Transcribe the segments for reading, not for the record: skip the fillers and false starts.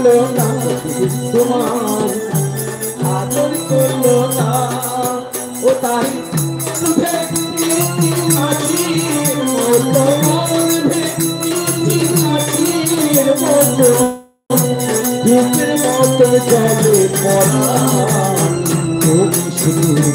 করলো না তোমার আদর করলো না ও তাই বুকের মতো জলে পড়া তুমি শুধু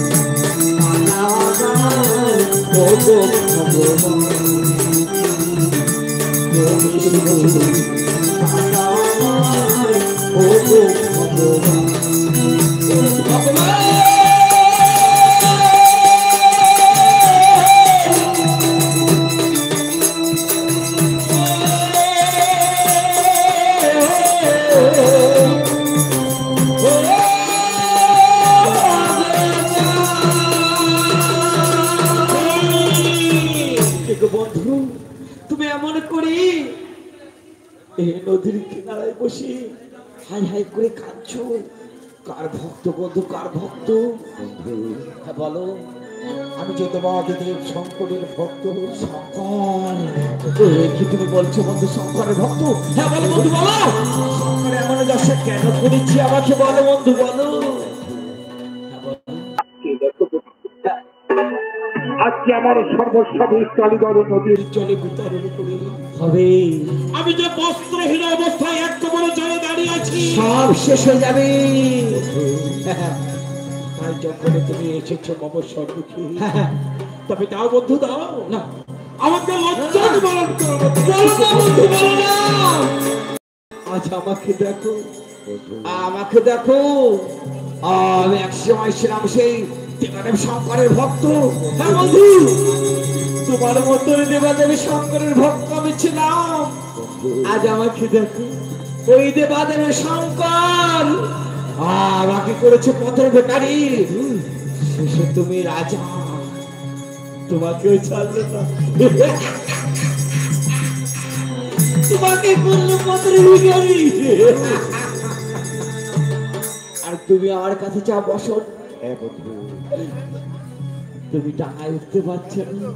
বন্ধু তুমি এমন করি এই নদীর কিনারায় বসে হাই হাই করে কাঁদছো কার ভক্ত বন্ধু কার ভক্ত হ্যাঁ বলো আমি যে তোমার দেব শঙ্করের ভক্ত শঙ্কর কি তুমি বলছো বন্ধু শঙ্করের ভক্ত হ্যাঁ বলো বন্ধু বলো শঙ্কর এমন দশা কেন করেছি আমাকে বলো বন্ধু বলো আজকে আমার সর্বস্বাদী কালীগড় নদীর জলে বিতরণ করে হবে আমি যে বস্ত্রহীন অবস্থায় এক কবরে জলে দাঁড়িয়ে আছি সব শেষ হয়ে যাবে তাই যখন তুমি এসেছো মম সর্বুখী তবে দাও বন্ধু দাও না আমাকে লজ্জা নিবারণ করো বন্ধু বলো না আজ আমাকে দেখো আমি এক সময় ছিলাম সেই দেবাদেব শঙ্করের ভক্ত হ্যাঁ বন্ধু তোমার মতো দেবাদেব শঙ্করের ভক্ত আমি ছিলাম আজ আমাকে দেখো ওই দেবাদেব শঙ্কর আমাকে করেছে পথের বেকারি শেষে তুমি রাজা তোমাকেও ছাড়লো না তোমাকে করলো পথের ভিখারি আর তুমি আমার কাছে চা বসো তুমি টাকায় উঠতে পারছো না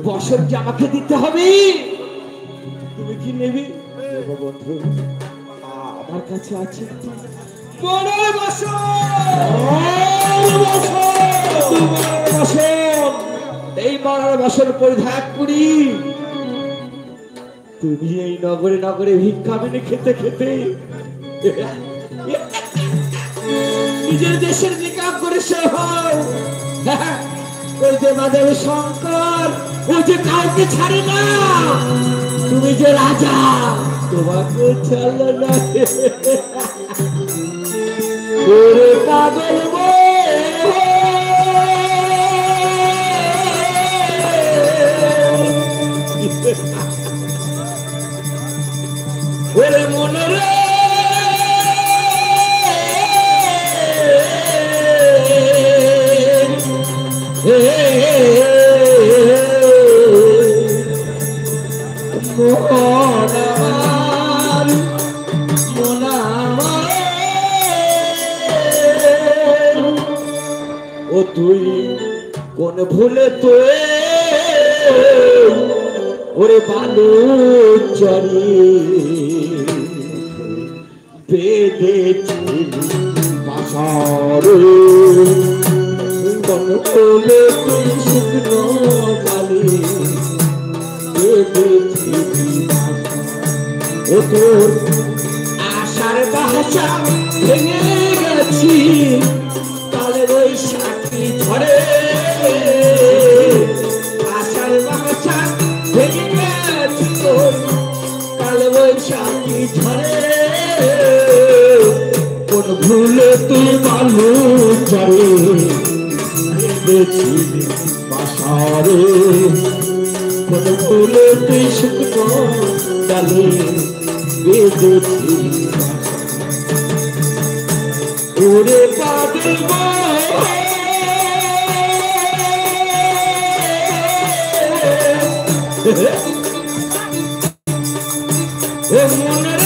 বছর যে আমাকে দিতে হবে তুমি কি নেবে বন্ধু আমার কাছে আছে এই মরার বছর পরিত্যাগ করি তুমি এই নগরে নগরে ভিক্ষা মেনে খেতে খেতে নিজের দেশের নিকাম করে সে হয় ওই যে মাধব শঙ্কর ওই যে কাউকে ছাড়ে না তুমি যে রাজা তোমাকে ছাড়লো না ওরে পাগল ওরে মনে রে ও তুই কোন ভুলে তুই ওরে বালু চরি বেঁধেছিলি বাসারে কোন ভুলে তুই শুকনো বালি বেঁধেছিলি ও তোর আশার বাসা ভেঙে গেছি কালের ওই সাথী ঝরে আশার বাসা ভেঙে গেছি তোর কালের ওই সাথী ঝরে কোন ভুলে তুই বালু ঝরে বেঁধেছিলি বাসারে কোন ভুলে তুই শুকনো ডালে বেঁধেছিলি ওরে পাগল মনে